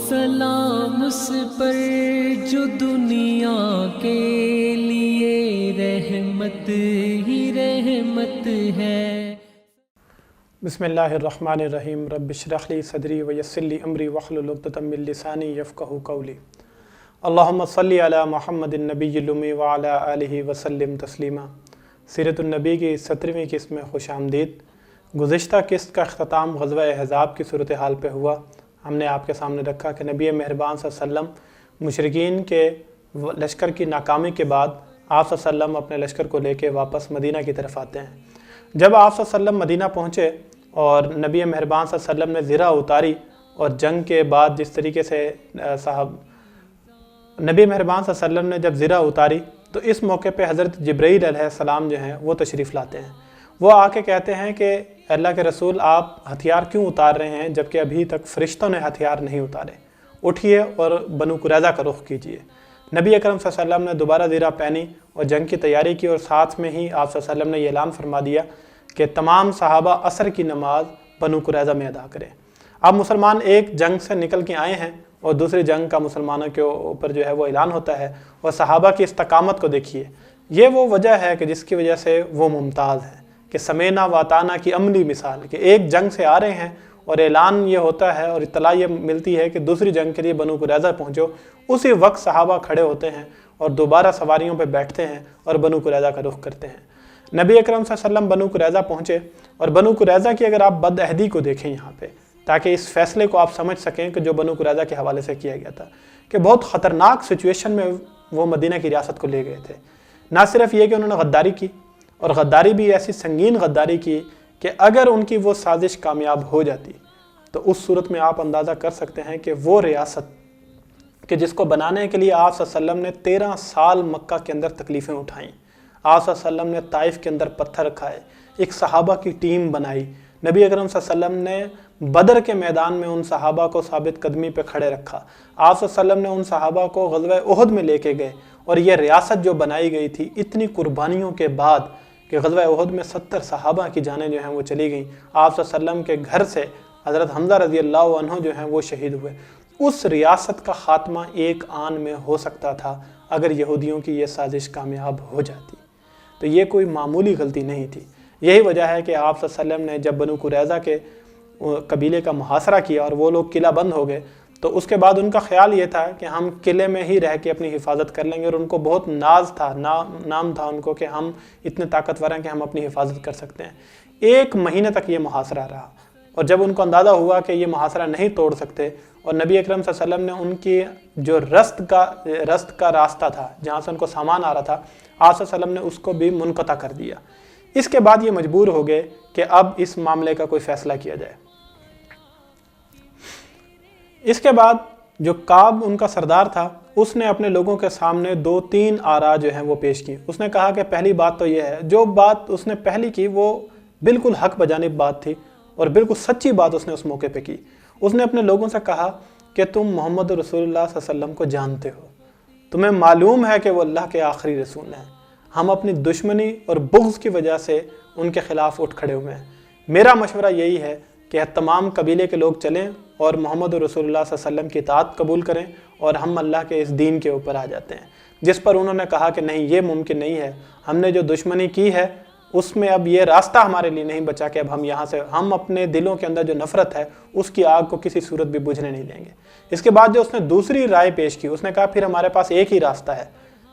سلام اس پر جو دنیا کے لیے رحمت ہی رحمت ہے۔ بسم اللہ الرحمن الرحیم۔ رب اشرح لی صدری ویسر لی امری واحلل عقدۃ من لسانی یفقہوا قولی۔ اللہم صلی علی محمد النبی الامی وعلی آلہ وسلم تسلیما۔ سیرت النبی کی 17ویں قسط میں خوش آمدید۔ گزشتہ قسط کا اختتام غزوہ احزاب کی صورتحال پہ ہوا۔ ہم نے آپ کے سامنے رکھا کہ نبی مہربان صلی اللہ علیہ وسلم مشرکین کے لشکر کی ناکامی کے بعد آپ صلی اللہ علیہ وسلم اپنے لشکر کو لے کے واپس مدینہ کی طرف آتے ہیں۔ جب آپ صلی اللہ علیہ وسلم مدینہ پہنچے اور نبی مہربان صلی اللہ علیہ وسلم نے زرہ اتاری، اور جنگ کے بعد جس طریقے سے نبی مہربان صلی اللہ علیہ وسلم نے جب زرہ اتاری تو اس موقع پہ حضرت جبرائیل علیہ السلام جو ہیں وہ تشریف لاتے ہیں۔ وہ آ کے کہتے ہیں کہ اللہ کے رسول آپ ہتھیار کیوں اتار رہے ہیں جبکہ ابھی تک فرشتوں نے ہتھیار نہیں اتارے؟ اٹھیے اور بنو قریظہ کا رخ کیجیے۔ نبی اکرم صلی اللہ علیہ وسلم نے دوبارہ زرہ پہنی اور جنگ کی تیاری کی، اور ساتھ میں ہی آپ صلی اللہ علیہ وسلم نے یہ اعلان فرما دیا کہ تمام صحابہ عصر کی نماز بنو قریظہ میں ادا کریں۔ اب مسلمان ایک جنگ سے نکل کے آئے ہیں اور دوسری جنگ کا مسلمانوں کے اوپر جو ہے وہ اعلان ہوتا ہے، اور صحابہ کی استقامت کو دیکھیے۔ یہ وہ وجہ ہے کہ جس کی وجہ سے وہ ممتاز ہے کہ سمینا واتانا کی عملی مثال، کہ ایک جنگ سے آ رہے ہیں اور اعلان یہ ہوتا ہے اور اطلاع یہ ملتی ہے کہ دوسری جنگ کے لیے بنو قریظہ پہنچو، اسی وقت صحابہ کھڑے ہوتے ہیں اور دوبارہ سواریوں پہ بیٹھتے ہیں اور بنو قریظہ کا رخ کرتے ہیں۔ نبی اکرم صلی اللہ علیہ وسلم بنو قریظہ پہنچے، اور بنو قریظہ کی اگر آپ بد عہدی کو دیکھیں یہاں پہ، تاکہ اس فیصلے کو آپ سمجھ سکیں کہ جو بنو قریظہ کے حوالے سے کیا گیا تھا، کہ بہت خطرناک سچویشن میں وہ مدینہ کی ریاست کو لے گئے تھے۔ نہ صرف یہ کہ انہوں نے غداری کی، اور غداری بھی ایسی سنگین غداری کی کہ اگر ان کی وہ سازش کامیاب ہو جاتی تو اس صورت میں آپ اندازہ کر سکتے ہیں کہ وہ ریاست کہ جس کو بنانے کے لیے آپ صلی اللہ علیہ وسلم نے 13 سال مکہ کے اندر تکلیفیں اٹھائیں، آپ صلی اللہ علیہ وسلم نے طائف کے اندر پتھر کھائے، ایک صحابہ کی ٹیم بنائی، نبی اکرم صلی اللہ علیہ وسلم نے بدر کے میدان میں ان صحابہ کو ثابت قدمی پہ کھڑے رکھا، آپ صلی اللہ علیہ وسلم نے ان صحابہ کو غزوہ احد میں لے کے گئے، اور یہ ریاست جو بنائی گئی تھی اتنی قربانیوں کے بعد کہ غزوہ احد میں 70 صحابہ کی جانیں جو ہیں وہ چلی گئیں، آپ صلی اللہ علیہ وسلم کے گھر سے حضرت حمزہ رضی اللہ عنہ جو ہیں وہ شہید ہوئے۔ اس ریاست کا خاتمہ ایک آن میں ہو سکتا تھا اگر یہودیوں کی یہ سازش کامیاب ہو جاتی، تو یہ کوئی معمولی غلطی نہیں تھی۔ یہی وجہ ہے کہ آپ صلی اللہ علیہ وسلم نے جب بنو قریظہ کے قبیلے کا محاصرہ کیا اور وہ لوگ قلعہ بند ہو گئے، تو اس کے بعد ان کا خیال یہ تھا کہ ہم قلعے میں ہی رہ کے اپنی حفاظت کر لیں گے، اور ان کو بہت ناز تھا، نام تھا ان کو کہ ہم اتنے طاقتور ہیں کہ ہم اپنی حفاظت کر سکتے ہیں۔ 1 مہینے تک یہ محاصرہ رہا، اور جب ان کو اندازہ ہوا کہ یہ محاصرہ نہیں توڑ سکتے، اور نبی اکرم صلی اللہ علیہ وسلم نے ان کی جو رست کا راستہ تھا جہاں سے ان کو سامان آ رہا تھا، آپ صلی اللہ علیہ وسلم نے اس کو بھی منقطع کر دیا۔ اس کے بعد یہ مجبور ہو گئے کہ اب اس معاملے کا کوئی فیصلہ کیا جائے۔ اس کے بعد جو کعب ان کا سردار تھا، اس نے اپنے لوگوں کے سامنے 2-3 آراء جو ہیں وہ پیش کی۔ اس نے کہا کہ پہلی بات تو یہ ہے، جو بات اس نے پہلی کی وہ بالکل حق بجانب بات تھی اور بالکل سچی بات اس نے اس موقع پہ کی۔ اس نے اپنے لوگوں سے کہا کہ تم محمد رسول اللہ صلی اللہ علیہ وسلم کو جانتے ہو، تمہیں معلوم ہے کہ وہ اللہ کے آخری رسول ہیں، ہم اپنی دشمنی اور بغض کی وجہ سے ان کے خلاف اٹھ کھڑے ہوئے ہیں۔ میرا مشورہ یہی ہے کہ تمام قبیلے کے لوگ چلیں اور محمد رسول اللہ صلی اللہ علیہ وسلم کی اطاعت قبول کریں، اور ہم اللہ کے اس دین کے اوپر آ جاتے ہیں۔ جس پر انہوں نے کہا کہ نہیں، یہ ممکن نہیں ہے، ہم نے جو دشمنی کی ہے اس میں اب یہ راستہ ہمارے لیے نہیں بچا کہ اب ہم یہاں سے، ہم اپنے دلوں کے اندر جو نفرت ہے اس کی آگ کو کسی صورت بھی بجھنے نہیں دیں گے۔ اس کے بعد جو اس نے دوسری رائے پیش کی، اس نے کہا پھر ہمارے پاس ایک ہی راستہ ہے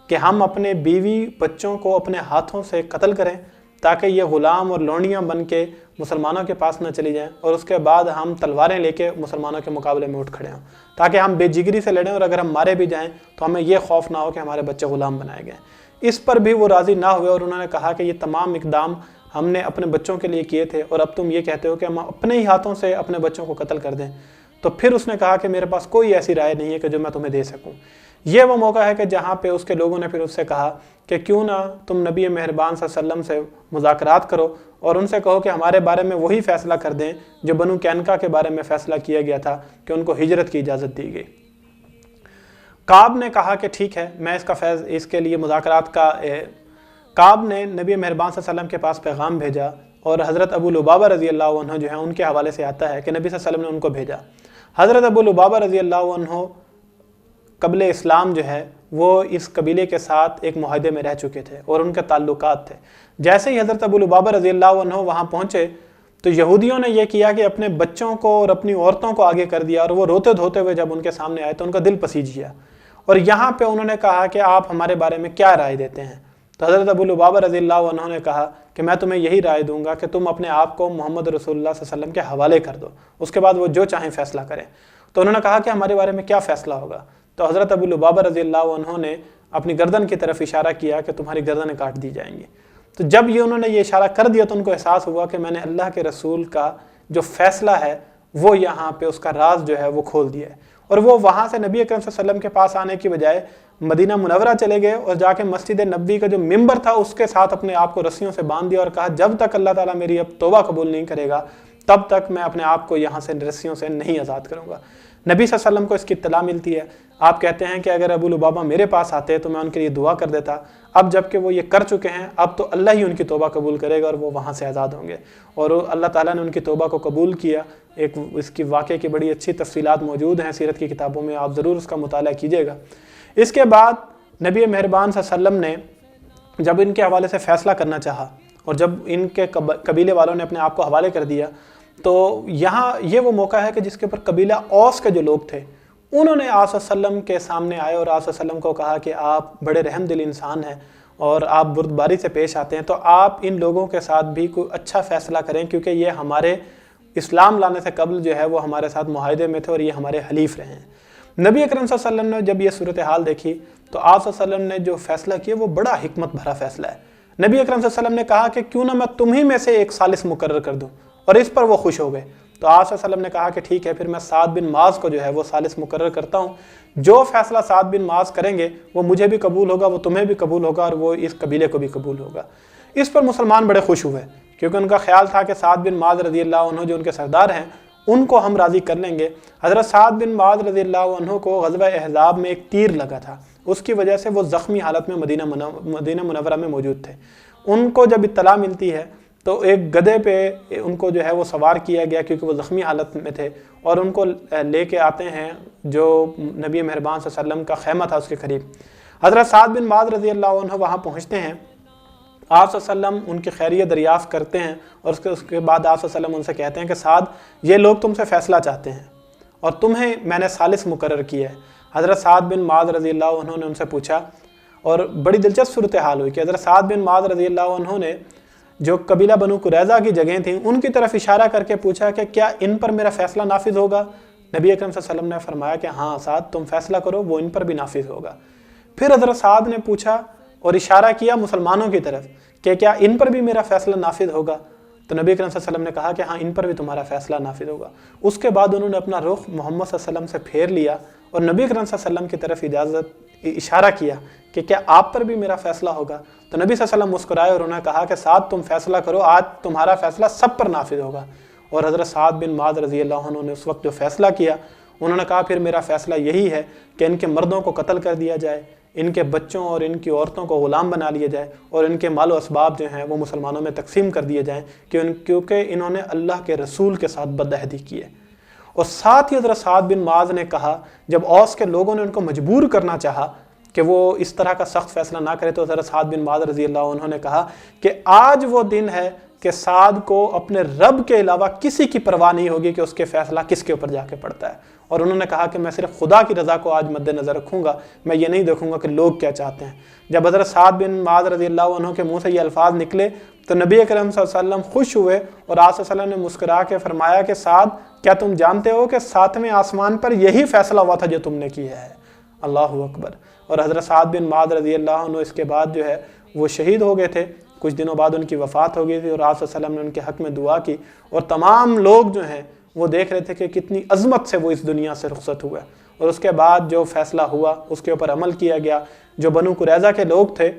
کہ ہم اپنے بیوی بچوں کو اپنے ہاتھوں سے قتل کریں تاکہ یہ غلام اور لونڈیاں بن کے مسلمانوں کے پاس نہ چلی جائیں، اور اس کے بعد ہم تلواریں لے کے مسلمانوں کے مقابلے میں اٹھ کھڑے ہوں تاکہ ہم بے جگری سے لڑیں، اور اگر ہم مارے بھی جائیں تو ہمیں یہ خوف نہ ہو کہ ہمارے بچے غلام بنائے گئے۔ اس پر بھی وہ راضی نہ ہوئے، اور انہوں نے کہا کہ یہ تمام اقدام ہم نے اپنے بچوں کے لیے کیے تھے، اور اب تم یہ کہتے ہو کہ ہم اپنے ہی ہاتھوں سے اپنے بچوں کو قتل کر دیں۔ تو پھر اس نے کہا کہ میرے پاس کوئی ایسی رائے نہیں ہے کہ جو میں تمہیں دے سکوں۔ یہ وہ موقع ہے کہ جہاں پہ اس کے لوگوں نے پھر اس سے کہا کہ کیوں نہ تم نبی مہربان صلی اللہ علیہ وسلم سے مذاکرات کرو اور ان سے کہو کہ ہمارے بارے میں وہی فیصلہ کر دیں جو بنو قینقاع کے بارے میں فیصلہ کیا گیا تھا کہ ان کو ہجرت کی اجازت دی گئی۔ کعب نے کہا کہ ٹھیک ہے، میں اس کے لیے مذاکرات کا کعب نے نبی مہربان صلی اللہ علیہ وسلم کے پاس پیغام بھیجا اور حضرت ابو لبابہ رضی اللہ عنہ جو ہیں ان کے حوالے سے آتا ہے کہ نبی صلی اللہ علیہ وسلم نے ان کو بھیجا۔ حضرت ابو لبابہ رضی اللہ عنہ قبل اسلام جو ہے وہ اس قبیلے کے ساتھ ایک معاہدے میں رہ چکے تھے اور ان کے تعلقات تھے۔ جیسے ہی حضرت ابو لبابہ رضی اللہ عنہ وہاں پہنچے تو یہودیوں نے یہ کیا کہ اپنے بچوں کو اور اپنی عورتوں کو آگے کر دیا، اور وہ روتے دھوتے ہوئے جب ان کے سامنے آئے تو ان کا دل پسیج گیا، اور یہاں پہ انہوں نے کہا کہ آپ ہمارے بارے میں کیا رائے دیتے ہیں؟ تو حضرت ابو لبابہ رضی اللہ عنہ نے کہا کہ میں تمہیں یہی رائے دوں گا کہ تم اپنے آپ کو محمد رسول اللہ صلی اللہ علیہ وسلم کے حوالے کر دو، اس کے بعد وہ جو چاہیں فیصلہ کریں۔ تو انہوں نے کہا کہ ہمارے بارے میں کیا فیصلہ ہوگا؟ تو حضرت ابو لبابہ رضی اللہ عنہ نے اپنی گردن کی طرف اشارہ کیا کہ تمہاری گردنیں کاٹ دی جائیں گی۔ تو جب انہوں نے یہ اشارہ کر دیا تو ان کو احساس ہوا کہ میں نے اللہ کے رسول کا جو فیصلہ ہے وہ یہاں پہ اس کا راز جو ہے وہ کھول دیا ہے، اور وہ وہاں سے نبی اکرم صلی اللہ علیہ وسلم کے پاس آنے کی بجائے مدینہ منورہ چلے گئے اور جا کے مسجد نبوی کا جو ممبر تھا اس کے ساتھ اپنے آپ کو رسیوں سے باندھ دیا اور کہا جب تک اللہ تعالیٰ میری اب توبہ قبول نہیں کرے گا تب تک میں اپنے آپ کو یہاں سے رسیوں سے نہیں آزاد کروں گا۔ نبی صلی اللہ علیہ وسلم کو اس کی اطلاع ملتی ہے، آپ کہتے ہیں کہ اگر ابو لبابہ میرے پاس آتے تو میں ان کے لیے دعا کر دیتا، اب جب کہ وہ یہ کر چکے ہیں اب تو اللہ ہی ان کی توبہ قبول کرے گا اور وہ وہاں سے آزاد ہوں گے، اور اللہ تعالیٰ نے ان کی توبہ کو قبول کیا۔ ایک اس کی واقعے کی بڑی اچھی تفصیلات موجود ہیں سیرت کی کتابوں میں، آپ ضرور اس کا مطالعہ کیجیے گا۔ اس کے بعد نبی مہربان صلی اللہ علیہ وسلم نے جب ان کے حوالے سے فیصلہ کرنا چاہا اور جب ان کے قبیلے والوں نے اپنے آپ کو حوالے کر دیا تو یہاں یہ وہ موقع ہے کہ جس کے اوپر قبیلہ اوس کے جو لوگ تھے انہوں نے آپ صلی اللہ علیہ وسلم کے سامنے آئے اور آپ صلی اللہ علیہ وسلم کو کہا کہ آپ بڑے رحم دل انسان ہیں اور آپ بردباری سے پیش آتے ہیں، تو آپ ان لوگوں کے ساتھ بھی کوئی اچھا فیصلہ کریں کیونکہ یہ ہمارے اسلام لانے سے قبل جو ہے وہ ہمارے ساتھ معاہدے میں تھے اور یہ ہمارے حلیف رہے ہیں۔ نبی اکرم صلی اللہ علیہ وسلم نے جب یہ صورتحال دیکھی تو آپ صلی اللہ علیہ وسلم نے جو فیصلہ کیا وہ بڑا حکمت بھرا فیصلہ ہے۔ نبی اکرم صلی اللہ علیہ وسلم نے کہا کہ کیوں نہ میں تمہیں میں سے ایک ثالث مقرر کر دوں، اور اس پر وہ خوش ہو گئے۔ تو آپ صلی اللہ علیہ وسلم نے کہا کہ ٹھیک ہے، پھر میں سعد بن معاذ کو جو ہے وہ ثالث مقرر کرتا ہوں، جو فیصلہ سعد بن معاذ کریں گے وہ مجھے بھی قبول ہوگا، وہ تمہیں بھی قبول ہوگا اور وہ اس قبیلے کو بھی قبول ہوگا۔ اس پر مسلمان بڑے خوش ہوئے کیونکہ ان کا خیال تھا کہ سعد بن معاذ رضی اللہ عنہ جو ان کے سردار ہیں ان کو ہم راضی کر لیں گے۔ حضرت سعد بن معاذ رضی اللہ عنہ کو غزوہ احزاب میں ایک تیر لگا تھا، اس کی وجہ سے وہ زخمی حالت میں مدینہ منورہ میں موجود تھے۔ ان کو جب اطلاع ملتی ہے تو ایک گدھے پہ ان کو جو ہے وہ سوار کیا گیا کیونکہ وہ زخمی حالت میں تھے، اور ان کو لے کے آتے ہیں جو نبی مہربان صلی اللہ علیہ وسلم کا خیمہ تھا اس کے قریب۔ حضرت سعد بن معاذ رضی اللہ عنہ وہاں پہنچتے ہیں، آپ صلی اللہ علیہ وسلم ان کی خیریت دریافت کرتے ہیں اور اس کے بعد آپ صلی اللہ علیہ وسلم ان سے کہتے ہیں کہ سعد یہ لوگ تم سے فیصلہ چاہتے ہیں اور تمہیں میں نے ثالث مقرر کیا ہے۔ حضرت سعد بن معاذ رضی اللہ عنہ نے ان سے پوچھا، اور بڑی دلچسپ صورتحال ہوئی کہ حضرت سعد بن معاذ رضی اللہ عنہ نے جو قبیلہ بنو قریظہ کی جگہیں تھیں ان کی طرف اشارہ کر کے پوچھا کہ کیا ان پر میرا فیصلہ نافذ ہوگا؟ نبی اکرم صلی اللہ علیہ وسلم نے فرمایا کہ ہاں سعد تم فیصلہ کرو، وہ ان پر بھی نافذ ہوگا۔ پھر حضرت سعد نے پوچھا اور اشارہ کیا مسلمانوں کی طرف کہ کیا ان پر بھی میرا فیصلہ نافذ ہوگا؟ تو نبی اکرم صلی اللہ علیہ وسلم نے کہا کہ ہاں ان پر بھی تمہارا فیصلہ نافذ ہوگا۔ اس کے بعد انہوں نے اپنا رخ محمد صلی اللہ علیہ وسلم سے پھیر لیا اور نبی اکرم صلی اللہ علیہ وسلم کی طرف اشارہ کیا کہ کیا آپ پر بھی میرا فیصلہ ہوگا؟ تو نبی صلی اللہ علیہ وسلم مسکرائے اور انہوں نے کہا کہ سعد تم فیصلہ کرو، آج تمہارا فیصلہ سب پر نافذ ہوگا۔ اور حضرت سعد بن معاذ رضی اللہ عنہ نے اس وقت جو فیصلہ کیا انہوں نے کہا پھر میرا فیصلہ یہی ہے کہ ان کے مردوں کو قتل کر دیا جائے، ان کے بچوں اور ان کی عورتوں کو غلام بنا لیا جائے، اور ان کے مال و اسباب جو ہیں وہ مسلمانوں میں تقسیم کر دیے جائیں کیونکہ انہوں نے اللہ کے رسول کے ساتھ بدعہدی کی ہے۔ اور ساتھ ہی حضرت سعد بن معاذ نے کہا جب اوس کے لوگوں نے ان کو مجبور کرنا چاہا کہ وہ اس طرح کا سخت فیصلہ نہ کرے تو حضرت سعد بن معاذ رضی اللہ عنہ نے کہا کہ آج وہ دن ہے کہ سعد کو اپنے رب کے علاوہ کسی کی پرواہ نہیں ہوگی کہ اس کے فیصلہ کس کے اوپر جا کے پڑتا ہے، اور انہوں نے کہا کہ میں صرف خدا کی رضا کو آج مد نظر رکھوں گا، میں یہ نہیں دیکھوں گا کہ لوگ کیا چاہتے ہیں۔ جب حضرت سعد بن معاذ رضی اللہ عنہ کے منہ سے یہ الفاظ نکلے تو نبی اکرم صلی اللہ علیہ وسلم خوش ہوئے اور آپ صلی اللہ علیہ وسلم نے مسکرا کے فرمایا کہ سعد کیا تم جانتے ہو کہ 7ویں آسمان پر یہی فیصلہ ہوا تھا جو تم نے کیا ہے؟ اللہ اکبر۔ اور حضرت سعد بن معاذ رضی اللہ عنہ اس کے بعد جو ہے وہ شہید ہو گئے تھے، کچھ دنوں بعد ان کی وفات ہو گئی تھی، اور آپ صلی اللہ علیہ وسلم نے ان کے حق میں دعا کی، اور تمام لوگ جو ہیں وہ دیکھ رہے تھے کہ کتنی عظمت سے وہ اس دنیا سے رخصت ہوئے، اور اس کے بعد جو فیصلہ ہوا اس کے اوپر عمل کیا گیا۔ جو بنو قریظہ کے لوگ تھے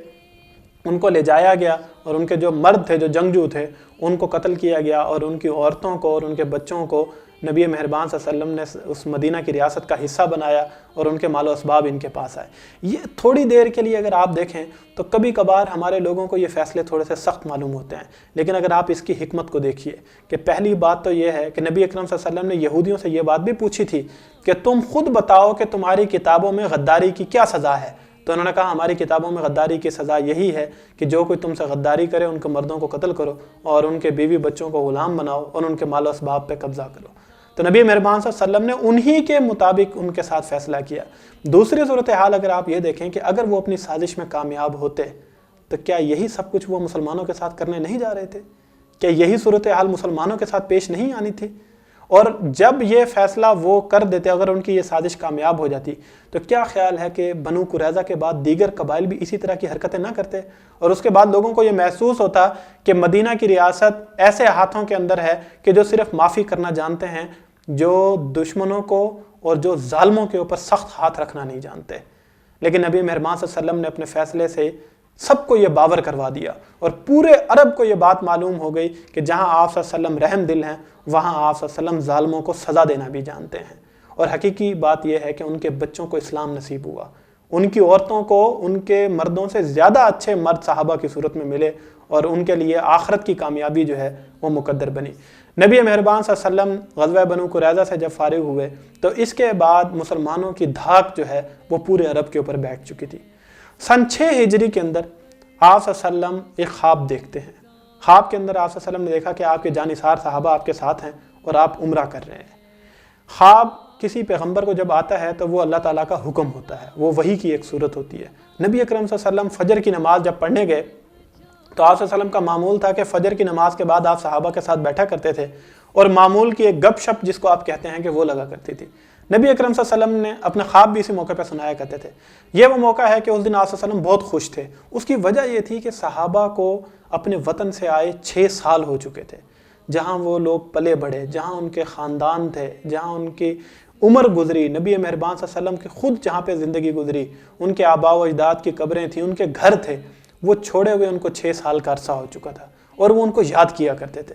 ان کو لے جایا گیا، اور ان کے جو مرد تھے جو جنگجو تھے ان کو قتل کیا گیا، اور ان کی عورتوں کو اور ان کے بچوں کو نبی مہربان صلی اللہ علیہ وسلم نے اس مدینہ کی ریاست کا حصہ بنایا اور ان کے مال و اسباب ان کے پاس آئے۔ یہ تھوڑی دیر کے لیے اگر آپ دیکھیں تو کبھی کبھار ہمارے لوگوں کو یہ فیصلے تھوڑے سے سخت معلوم ہوتے ہیں، لیکن اگر آپ اس کی حکمت کو دیکھیے کہ پہلی بات تو یہ ہے کہ نبی اکرم صلی اللہ علیہ وسلم نے یہودیوں سے یہ بات بھی پوچھی تھی کہ تم خود بتاؤ کہ تمہاری کتابوں میں غداری کی کیا سزا ہے؟ تو انہوں نے کہا ہماری کتابوں میں غداری کی سزا یہی ہے کہ جو کوئی تم سے غداری کرے ان کے مردوں کو قتل کرو اور ان کے بیوی بچوں کو غلام بناؤ اور ان کے مال و اسباب پہ قبضہ کرو۔ تو نبی مہربان صلی اللہ علیہ وسلم نے انہی کے مطابق ان کے ساتھ فیصلہ کیا۔ دوسری صورتحال اگر آپ یہ دیکھیں کہ اگر وہ اپنی سازش میں کامیاب ہوتے تو کیا یہی سب کچھ وہ مسلمانوں کے ساتھ کرنے نہیں جا رہے تھے؟ کیا یہی صورتحال مسلمانوں کے ساتھ پیش نہیں آنی تھی؟ اور جب یہ فیصلہ وہ کر دیتے، اگر ان کی یہ سازش کامیاب ہو جاتی، تو کیا خیال ہے کہ بنو قریظہ کے بعد دیگر قبائل بھی اسی طرح کی حرکتیں نہ کرتے، اور اس کے بعد لوگوں کو یہ محسوس ہوتا کہ مدینہ کی ریاست ایسے ہاتھوں کے اندر ہے کہ جو صرف معافی کرنا جانتے ہیں، جو دشمنوں کو اور جو ظالموں کے اوپر سخت ہاتھ رکھنا نہیں جانتے۔ لیکن نبی مہربان صلی اللہ علیہ وسلم نے اپنے فیصلے سے سب کو یہ باور کروا دیا، اور پورے عرب کو یہ بات معلوم ہو گئی کہ جہاں آپ صلی اللہ علیہ وسلم رحم دل ہیں، وہاں آپ صلی اللہ علیہ وسلم ظالموں کو سزا دینا بھی جانتے ہیں۔ اور حقیقی بات یہ ہے کہ ان کے بچوں کو اسلام نصیب ہوا، ان کی عورتوں کو ان کے مردوں سے زیادہ اچھے مرد صحابہ کی صورت میں ملے، اور ان کے لیے آخرت کی کامیابی جو ہے وہ مقدر بنی۔ نبی مہربان صلی اللہ علیہ وسلم غزوہ بنو قریظہ سے جب فارغ ہوئے تو اس کے بعد مسلمانوں کی دھاک جو ہے وہ پورے عرب کے اوپر بیٹھ چکی تھی۔ سن 6 ہجری کے اندر آپ صلی اللہ علیہ وسلم ایک خواب دیکھتے ہیں۔ خواب کے اندر آپ صلی اللہ علیہ وسلم نے دیکھا کہ آپ کے جانثار صحابہ آپ کے ساتھ ہیں اور آپ عمرہ کر رہے ہیں۔ خواب کسی پیغمبر کو جب آتا ہے تو وہ اللہ تعالیٰ کا حکم ہوتا ہے، وہ وحی کی ایک صورت ہوتی ہے۔ نبی اکرم صلی اللہ علیہ وسلم فجر کی نماز جب پڑھنے گئے تو آپ صلی اللہ علیہ وسلم کا معمول تھا کہ فجر کی نماز کے بعد آپ صحابہ کے ساتھ بیٹھا کرتے تھے، اور معمول کی ایک گپ شپ جس کو آپ کہتے ہیں کہ وہ لگا کرتی تھی۔ نبی اکرم صلی اللہ علیہ وسلم نے اپنے خواب بھی اسی موقع پہ سنایا کرتے تھے۔ یہ وہ موقع ہے کہ اس دن آپ صلی اللہ علیہ وسلم بہت خوش تھے۔ اس کی وجہ یہ تھی کہ صحابہ کو اپنے وطن سے آئے 6 سال ہو چکے تھے، جہاں وہ لوگ پلے بڑھے، جہاں ان کے خاندان تھے، جہاں ان کی عمر گزری، نبی مہربان صلی اللہ علیہ وسلم کی خود جہاں پہ زندگی گزری، ان کے آباء و اجداد کی قبریں تھیں، ان کے گھر تھے، وہ چھوڑے ہوئے ان کو 6 سال کا عرصہ ہو چکا تھا، اور وہ ان کو یاد کیا کرتے تھے۔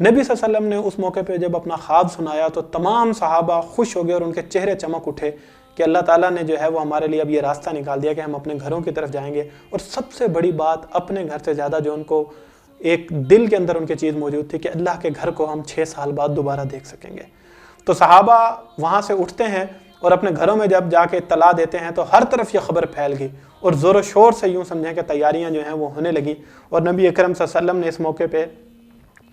نبی صلی اللہ علیہ وسلم نے اس موقع پہ جب اپنا خواب سنایا تو تمام صحابہ خوش ہو گئے اور ان کے چہرے چمک اٹھے کہ اللہ تعالیٰ نے جو ہے وہ ہمارے لیے اب یہ راستہ نکال دیا کہ ہم اپنے گھروں کی طرف جائیں گے، اور سب سے بڑی بات اپنے گھر سے زیادہ جو ان کو ایک دل کے اندر ان کی چیز موجود تھی کہ اللہ کے گھر کو ہم 6 سال بعد دوبارہ دیکھ سکیں گے۔ تو صحابہ وہاں سے اٹھتے ہیں اور اپنے گھروں میں جب جا کے اطلاع دیتے ہیں تو ہر طرف یہ خبر پھیل گئی، اور زور و شور سے یوں سمجھیں کہ تیاریاں جو ہیں وہ ہونے لگی، اور نبی اکرم صلی اللہ علیہ وسلم نے اس موقع پہ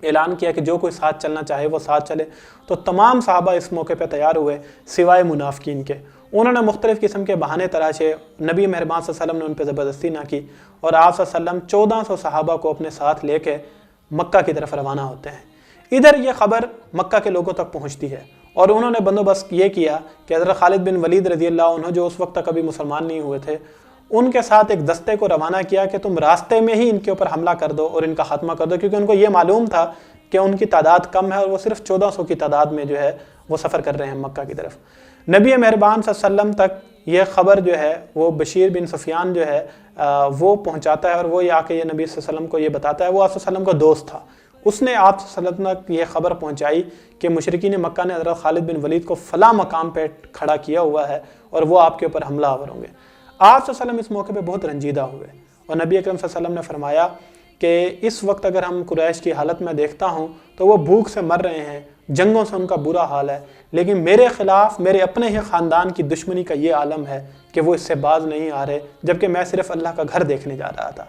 اعلان کیا کہ جو کوئی ساتھ چلنا چاہے وہ ساتھ چلے۔ تو تمام صحابہ اس موقع پہ تیار ہوئے سوائے منافقین کے۔ انہوں نے مختلف قسم کے بہانے تراشے، نبی مہربان صلی اللہ علیہ وسلم نے ان پہ زبردستی نہ کی، اور آپ صلی اللہ علیہ وسلم 1400 صحابہ کو اپنے ساتھ لے کے مکہ کی طرف روانہ ہوتے ہیں۔ ادھر یہ خبر مکہ کے لوگوں تک پہنچتی ہے، اور انہوں نے بندوبست یہ کیا کہ حضرت خالد بن ولید رضی اللہ عنہ جو اس وقت تک کبھی مسلمان نہیں ہوئے تھے، ان کے ساتھ ایک دستے کو روانہ کیا کہ تم راستے میں ہی ان کے اوپر حملہ کر دو اور ان کا خاتمہ کر دو، کیونکہ ان کو یہ معلوم تھا کہ ان کی تعداد کم ہے اور وہ صرف 1400 کی تعداد میں جو ہے وہ سفر کر رہے ہیں مکہ کی طرف۔ نبی مہربان صلی اللہ علیہ وسلم تک یہ خبر جو ہے وہ بشیر بن سفیان جو ہے وہ پہنچاتا ہے، اور وہ آ کے یہ نبی صلی اللہ علیہ وسلم کو یہ بتاتا ہے۔ وہ آپ صلی اللہ علیہ وسلم کا دوست تھا، اس نے آپ صلی اللہ علیہ وسلم تک یہ خبر پہنچائی کہ مشرکین مکہ نے حضرت خالد بن ولید کو فلاں مقام پہ کھڑا کیا ہوا ہے اور وہ آپ کے اوپر حملہ آور ہوں گے۔ آپ صلی اللہ علیہ وسلم اس موقع پہ بہت رنجیدہ ہوئے، اور نبی اکرم صلی اللہ علیہ وسلم نے فرمایا کہ اس وقت اگر ہم قریش کی حالت میں دیکھتا ہوں تو وہ بھوک سے مر رہے ہیں، جنگوں سے ان کا برا حال ہے، لیکن میرے خلاف میرے اپنے ہی خاندان کی دشمنی کا یہ عالم ہے کہ وہ اس سے باز نہیں آ رہے، جبکہ میں صرف اللہ کا گھر دیکھنے جا رہا تھا۔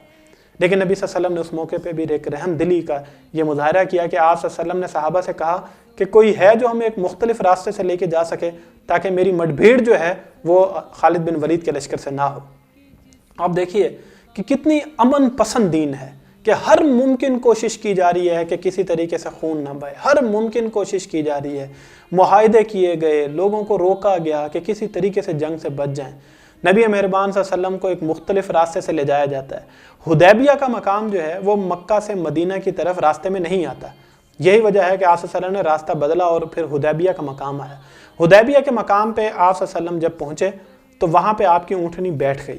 لیکن نبی صلی اللہ علیہ وسلم نے اس موقع پہ بھی ایک رحم دلی کا یہ مظاہرہ کیا کہ آپ صلی اللہ علیہ وسلم نے صحابہ سے کہا کہ کوئی ہے جو ہمیں ایک مختلف راستے سے لے کے جا سکے تاکہ میری مٹ بھیڑ جو ہے وہ خالد بن ولید کے لشکر سے نہ ہو۔ آپ دیکھیے کہ کتنی امن پسند دین ہے کہ ہر ممکن کوشش کی جا رہی ہے کہ کسی طریقے سے خون نہ بہے، ہر ممکن کوشش کی جا رہی ہے، معاہدے کیے گئے، لوگوں کو روکا گیا کہ کسی طریقے سے جنگ سے بچ جائیں۔ نبی مہربان صلی اللہ علیہ وسلم کو ایک مختلف راستے سے لے جایا جاتا ہے۔ حدیبیہ کا مقام جو ہے وہ مکہ سے مدینہ کی طرف راستے میں نہیں آتا، یہی وجہ ہے کہ آپ صلی اللہ علیہ وسلم نے راستہ بدلا اور پھر حدیبیہ کا مقام آیا۔ حدیبیہ کے مقام پہ آپ صلی اللہ علیہ وسلم جب پہنچے تو وہاں پہ آپ کی اونٹنی بیٹھ گئی۔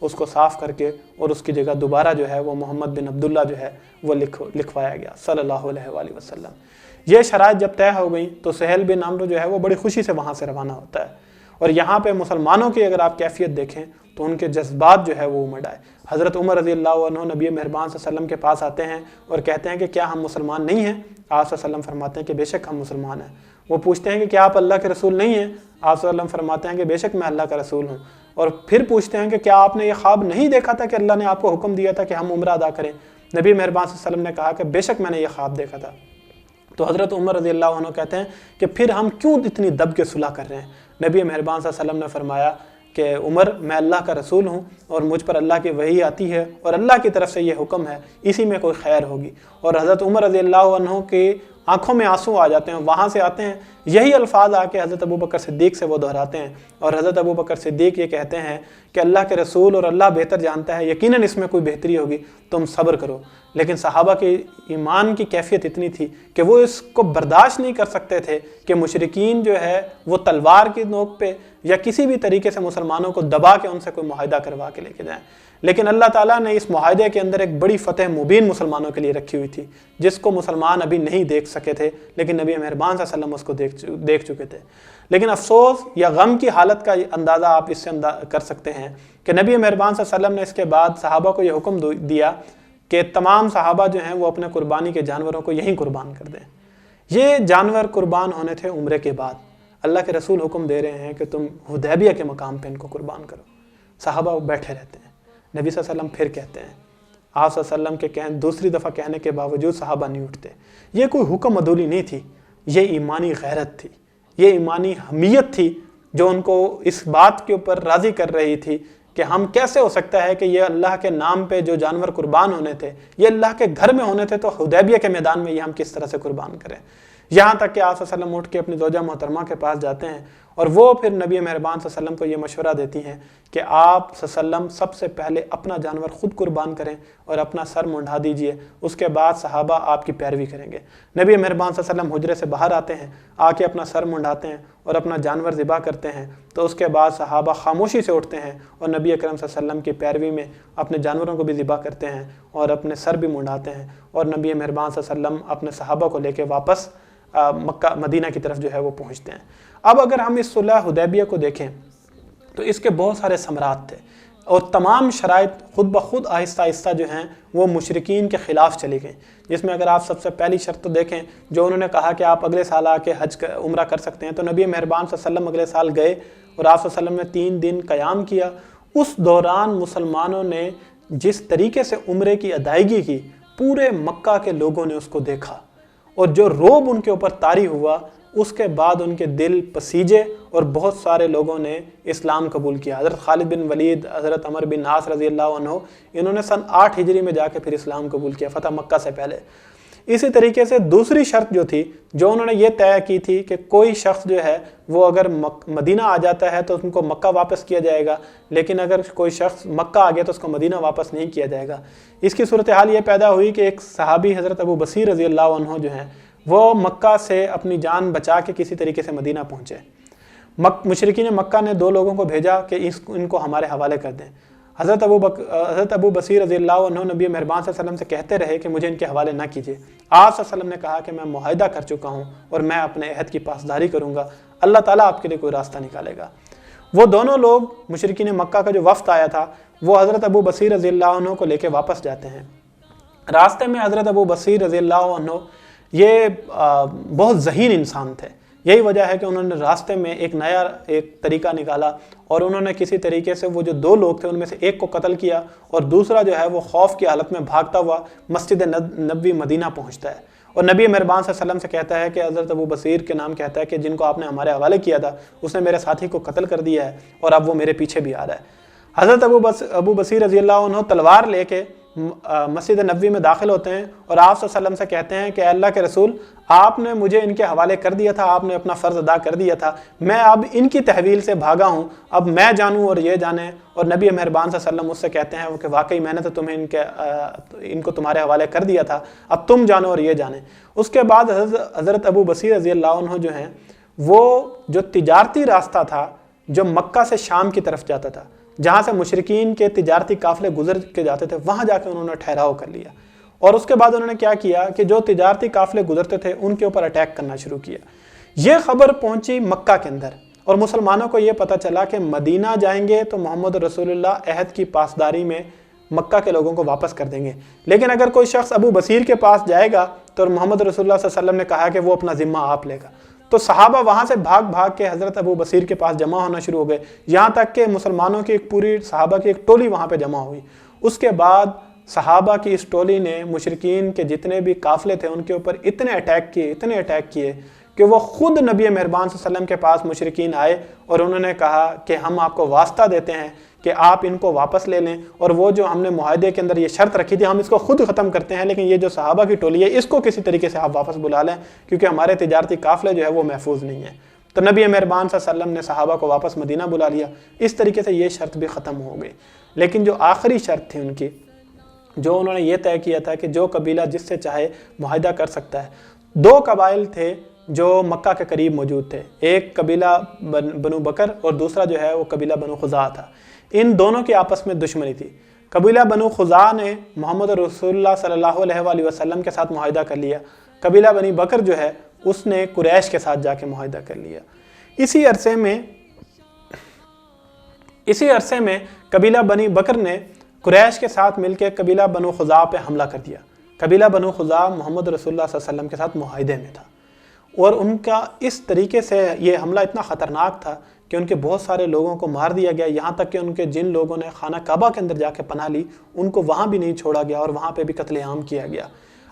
اس کو صاف کر کے اور اس کی جگہ دوبارہ جو ہے وہ محمد بن عبداللہ جو ہے وہ لکھوایا گیا صلی اللہ علیہ وآلہ وسلم۔ یہ شرائط جب طے ہو گئیں تو سہیل بن عمرو جو ہے وہ بڑی خوشی سے وہاں سے روانہ ہوتا ہے، اور یہاں پہ مسلمانوں کی اگر آپ کیفیت دیکھیں تو ان کے جذبات جو ہے وہ امڑ آئے۔ حضرت عمر رضی اللہ عنہ نبی مہربان صلی اللہ علیہ وسلم کے پاس آتے ہیں اور کہتے ہیں کہ کیا ہم مسلمان نہیں ہیں؟ آپ صلی اللہ علیہ وسلم فرماتے ہیں کہ بے شک ہم مسلمان ہیں۔ وہ پوچھتے ہیں کہ کیا آپ اللہ کے رسول نہیں ہیں؟ آپ صلی اللہ علیہ وسلم فرماتے ہیں کہ بے شک میں اللہ کا رسول ہوں۔ اور پھر پوچھتے ہیں کہ کیا آپ نے یہ خواب نہیں دیکھا تھا کہ اللہ نے آپ کو حکم دیا تھا کہ ہم عمرہ ادا کریں؟ نبی مہربان صلی اللہ علیہ وسلم نے کہا کہ بے شک میں نے یہ خواب دیکھا تھا۔ تو حضرت عمر رضی اللہ عنہ کہتے ہیں کہ پھر ہم کیوں اتنی دب کے صلح کر رہے ہیں؟ نبی مہربان صلی اللہ علیہ وسلم نے فرمایا کہ عمر میں اللہ کا رسول ہوں اور مجھ پر اللہ کی وحی آتی ہے اور اللہ کی طرف سے یہ حکم ہے، اسی میں کوئی خیر ہوگی۔ اور حضرت عمر رضی اللہ عنہ کی آنکھوں میں آنسو آ جاتے ہیں، وہاں سے آتے ہیں، یہی الفاظ آ کے حضرت ابوبکر صدیق سے وہ دہراتے ہیں، اور حضرت ابوبکر صدیق یہ کہتے ہیں کہ اللہ کے رسول اور اللہ بہتر جانتا ہے، یقیناً اس میں کوئی بہتری ہوگی، تم صبر کرو۔ لیکن صحابہ کے ایمان کی کیفیت اتنی تھی کہ وہ اس کو برداشت نہیں کر سکتے تھے کہ مشرکین جو ہے وہ تلوار کی نوک پہ یا کسی بھی طریقے سے مسلمانوں کو دبا کے ان سے کوئی معاہدہ کروا کے لے کے جائیں۔ لیکن اللہ تعالیٰ نے اس معاہدے کے اندر ایک بڑی فتح مبین مسلمانوں کے لیے رکھی ہوئی تھی، جس کو مسلمان ابھی نہیں دیکھ سکے تھے، لیکن نبی مہربان صلی اللہ علیہ وسلم اس کو دیکھ چکے تھے۔ لیکن افسوس یا غم کی حالت کا اندازہ آپ اس سے کر سکتے ہیں کہ نبی مہربان صلی اللہ علیہ وسلم نے اس کے بعد صحابہ کو یہ حکم دیا کہ تمام صحابہ جو ہیں وہ اپنے قربانی کے جانوروں کو یہیں قربان کر دیں۔ یہ جانور قربان ہونے تھے عمرے کے بعد۔ اللہ کے رسول حکم دے رہے ہیں کہ تم حدیبیہ کے مقام پہ ان کو قربان کرو۔ صحابہ بیٹھے رہتے ہیں، نبی صلی اللہ علیہ وسلم پھر کہتے ہیں، آپ صلی اللہ علیہ وسلم کے دوسری دفعہ کہنے کے باوجود صحابہ نہیں اٹھتے۔ یہ کوئی حکم عدولی نہیں تھی، یہ ایمانی غیرت تھی، یہ ایمانی حمیت تھی جو ان کو اس بات کے اوپر راضی کر رہی تھی کہ ہم کیسے ہو سکتا ہے کہ یہ اللہ کے نام پہ جو جانور قربان ہونے تھے یہ اللہ کے گھر میں ہونے تھے، تو حدیبیہ کے میدان میں یہ ہم کس طرح سے قربان کریں؟ یہاں تک کہ آپ صلی اللہ علیہ وسلم اٹھ کے اپنی زوجہ محترمہ کے پاس جاتے ہیں اور وہ پھر نبی مہربان صلی اللہ علیہ وسلم کو یہ مشورہ دیتی ہیں کہ آپ صلی اللہ علیہ وسلم سب سے پہلے اپنا جانور خود قربان کریں اور اپنا سر منڈا دیجئے، اس کے بعد صحابہ آپ کی پیروی کریں گے۔ نبی مہربان صلی اللہ علیہ وسلم حجرے سے باہر آتے ہیں، آ کے اپنا سر منڈاتے ہیں اور اپنا جانور ذبح کرتے ہیں، تو اس کے بعد صحابہ خاموشی سے اٹھتے ہیں اور نبی اکرم صلی اللہ علیہ وسلم کی پیروی میں اپنے جانوروں کو بھی ذبح کرتے ہیں اور اپنے سر بھی منڈاتے ہیں، اور نبی مہربان صلی اللہ علیہ وسلم اپنے صحابہ کو لے کے واپس مکہ مدینہ کی طرف جو ہے وہ پہنچتے ہیں۔ اب اگر ہم اس صلح حدیبیہ کو دیکھیں تو اس کے بہت سارے ثمرات تھے، اور تمام شرائط خود بخود آہستہ آہستہ جو ہیں وہ مشرکین کے خلاف چلی گئیں، جس میں اگر آپ سب سے پہلی شرط دیکھیں جو انہوں نے کہا کہ آپ اگلے سال آ کے عمرہ کر سکتے ہیں، تو نبی مہربان صلی اللہ علیہ وسلم اگلے سال گئے اور آپ صلی اللہ علیہ وسلم نے 3 دن قیام کیا۔ اس دوران مسلمانوں نے جس طریقے سے عمرے کی ادائیگی کی، پورے مکہ کے لوگوں نے اس کو دیکھا، اور جو روب ان کے اوپر طاری ہوا، اس کے بعد ان کے دل پسیجے اور بہت سارے لوگوں نے اسلام قبول کیا۔ حضرت خالد بن ولید، حضرت عمر بن عاص رضی اللہ عنہ، انہوں نے سن 8 ہجری میں جا کے پھر اسلام قبول کیا فتح مکہ سے پہلے۔ اسی طریقے سے دوسری شرط جو تھی، جو انہوں نے یہ طے کی تھی کہ کوئی شخص جو ہے وہ اگر مدینہ آ جاتا ہے تو ان کو مکہ واپس کیا جائے گا، لیکن اگر کوئی شخص مکہ آ گیا تو اس کو مدینہ واپس نہیں کیا جائے گا۔ اس کی صورتحال یہ پیدا ہوئی کہ ایک صحابی حضرت ابو بصیر رضی اللہ عنہ جو ہیں وہ مکہ سے اپنی جان بچا کے کسی طریقے سے مدینہ پہنچے۔ مشرکین مکہ نے 2 لوگوں کو بھیجا کہ ان کو ہمارے حوالے کر دیں۔ حضرت ابو بصیر رضی اللہ عنہ نبی مہربان صلی اللہ علیہ وسلم سے کہتے رہے کہ مجھے ان کے حوالے نہ کیجیے۔ آپ صلی اللہ علیہ وسلم نے کہا کہ میں معاہدہ کر چکا ہوں اور میں اپنے عہد کی پاسداری کروں گا، اللہ تعالیٰ آپ کے لیے کوئی راستہ نکالے گا۔ وہ دونوں لوگ مشرکین مکہ کا جو وفد آیا تھا وہ حضرت ابو بصیر رضی اللہ عنہ کو لے کے واپس جاتے ہیں۔ راستے میں حضرت ابو بصیر رضی اللہ عنہ یہ بہت ذہین انسان تھے، یہی وجہ ہے کہ انہوں نے راستے میں ایک نیا طریقہ نکالا، اور انہوں نے کسی طریقے سے وہ جو 2 لوگ تھے ان میں سے ایک کو قتل کیا، اور دوسرا جو ہے وہ خوف کی حالت میں بھاگتا ہوا مسجد نبوی مدینہ پہنچتا ہے، اور نبی مہربان صلی اللہ علیہ وسلم سے کہتا ہے کہ حضرت ابو بصیر کے نام کہتا ہے کہ جن کو آپ نے ہمارے حوالے کیا تھا اس نے میرے ساتھی کو قتل کر دیا ہے اور اب وہ میرے پیچھے بھی آ رہا ہے۔ حضرت ابو بصیر رضی اللہ عنہ تلوار لے کے مسجد نبوی میں داخل ہوتے ہیں اور آپ صلی اللہ علیہ وسلم سے کہتے ہیں کہ اللہ کے رسول، آپ نے مجھے ان کے حوالے کر دیا تھا، آپ نے اپنا فرض ادا کر دیا تھا، میں اب ان کی تحویل سے بھاگا ہوں، اب میں جانوں اور یہ جانے۔ اور نبی مہربان صلی اللہ علیہ وسلم اس سے کہتے ہیں کہ واقعی میں نے تو تمہیں ان کو تمہارے حوالے کر دیا تھا، اب تم جانو اور یہ جانے۔ اس کے بعد حضرت ابو بصیر رضی اللہ عنہ جو ہیں وہ جو تجارتی راستہ تھا جو مکہ سے شام کی طرف جاتا تھا، جہاں سے مشرکین کے تجارتی قافلے گزر کے جاتے تھے وہاں جا کے انہوں نے ٹھہراؤ کر لیا، اور اس کے بعد انہوں نے کیا کیا کہ جو تجارتی قافلے گزرتے تھے ان کے اوپر اٹیک کرنا شروع کیا۔ یہ خبر پہنچی مکہ کے اندر، اور مسلمانوں کو یہ پتہ چلا کہ مدینہ جائیں گے تو محمد رسول اللہ عہد کی پاسداری میں مکہ کے لوگوں کو واپس کر دیں گے، لیکن اگر کوئی شخص ابو بصیر کے پاس جائے گا تو محمد رسول اللہ صلی اللہ علیہ وسلم نے کہا کہ وہ اپنا ذمہ آپ لے گا۔ تو صحابہ وہاں سے بھاگ بھاگ کے حضرت ابو بصیر کے پاس جمع ہونا شروع ہو گئے، یہاں تک کہ مسلمانوں کی ایک پوری صحابہ کی ایک ٹولی وہاں پہ جمع ہوئی۔ اس کے بعد صحابہ کی اس ٹولی نے مشرکین کے جتنے بھی قافلے تھے ان کے اوپر اتنے اٹیک کیے کہ وہ خود نبی مہربان صلی اللہ علیہ وسلم کے پاس مشرکین آئے اور انہوں نے کہا کہ ہم آپ کو واسطہ دیتے ہیں کہ آپ ان کو واپس لے لیں، اور وہ جو ہم نے معاہدے کے اندر یہ شرط رکھی تھی ہم اس کو خود ختم کرتے ہیں، لیکن یہ جو صحابہ کی ٹولی ہے اس کو کسی طریقے سے آپ واپس بلا لیں کیونکہ ہمارے تجارتی قافلے جو ہے وہ محفوظ نہیں ہیں۔ تو نبی مہربان صلی اللہ علیہ وسلم نے صحابہ کو واپس مدینہ بلا لیا، اس طریقے سے یہ شرط بھی ختم ہو گئی۔ لیکن جو آخری شرط تھی ان کی، جو انہوں نے یہ طے کیا تھا کہ جو قبیلہ جس سے چاہے معاہدہ کر سکتا ہے، دو قبائل تھے جو مکہ کے قریب موجود تھے، ایک قبیلہ بنو بکر اور دوسرا جو ہے وہ قبیلہ بنو خزاعہ تھا۔ ان دونوں کی آپس میں دشمنی تھی۔ قبیلہ بنو خزاعہ نے محمد رسول اللہ صلی اللہ علیہ وآلہ وسلم کے ساتھ معاہدہ کر لیا، قبیلہ بنی بکر جو ہے اس نے قریش کے ساتھ جا کے معاہدہ کر لیا۔ اسی عرصے میں قبیلہ بنی بکر نے قریش کے ساتھ مل کے قبیلہ بنو خزاعہ پہ حملہ کر دیا۔ قبیلہ بنو خزاعہ محمد رسول اللہ صلی اللہ علیہ وسلم کے ساتھ معاہدے میں تھا، اور ان کا اس طریقے سے یہ حملہ اتنا خطرناک تھا کہ ان کے بہت سارے لوگوں کو مار دیا گیا، یہاں تک کہ ان کے جن لوگوں نے خانہ کعبہ کے اندر جا کے پناہ لی ان کو وہاں بھی نہیں چھوڑا گیا اور وہاں پہ بھی قتل عام کیا گیا۔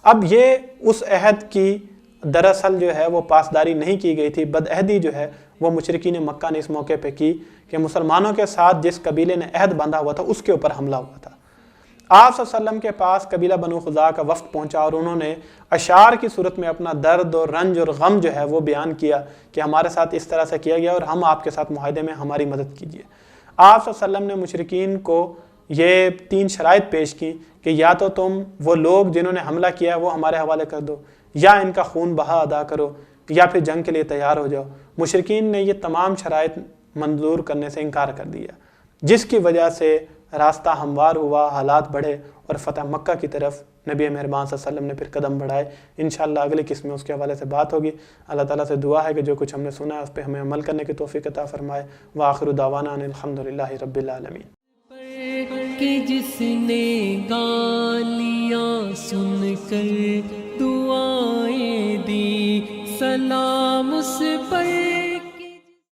اب یہ اس عہد کی دراصل جو ہے وہ پاسداری نہیں کی گئی تھی، بدعہدی جو ہے وہ مشرکین مکہ نے اس موقع پہ کی کہ مسلمانوں کے ساتھ جس قبیلے نے عہد باندھا ہوا تھا اس کے اوپر حملہ ہوا تھا۔ آپ صلی اللہ علیہ وسلم کے پاس قبیلہ بنو خزاعہ کا وفد پہنچا اور انہوں نے اشعار کی صورت میں اپنا درد اور رنج اور غم جو ہے وہ بیان کیا کہ ہمارے ساتھ اس طرح سے کیا گیا اور ہم آپ کے ساتھ معاہدے میں ہماری مدد کیجیے۔ آپ صلی اللہ علیہ وسلم نے مشرکین کو یہ 3 شرائط پیش کی کہ یا تو تم وہ لوگ جنہوں نے حملہ کیا وہ ہمارے حوالے کر دو، یا ان کا خون بہا ادا کرو، یا پھر جنگ کے لیے تیار ہو جاؤ۔ مشرکین نے یہ تمام شرائط منظور کرنے سے انکار کر دیا، جس کی وجہ سے راستہ ہموار ہوا، حالات بڑھے اور فتح مکہ کی طرف نبی مہربان صلی اللہ علیہ وسلم نے پھر قدم بڑھائے۔ انشاءاللہ اگلی قسط میں اس کے حوالے سے بات ہوگی۔ اللہ تعالیٰ سے دعا ہے کہ جو کچھ ہم نے سنا ہے اس پہ ہمیں عمل کرنے کی توفیق عطا فرمائے۔ وآخر دعوانا ان الحمدللہ رب العالمین۔ کہ جس نے گالیاں سن کر دعائیں دی، سلام اس پر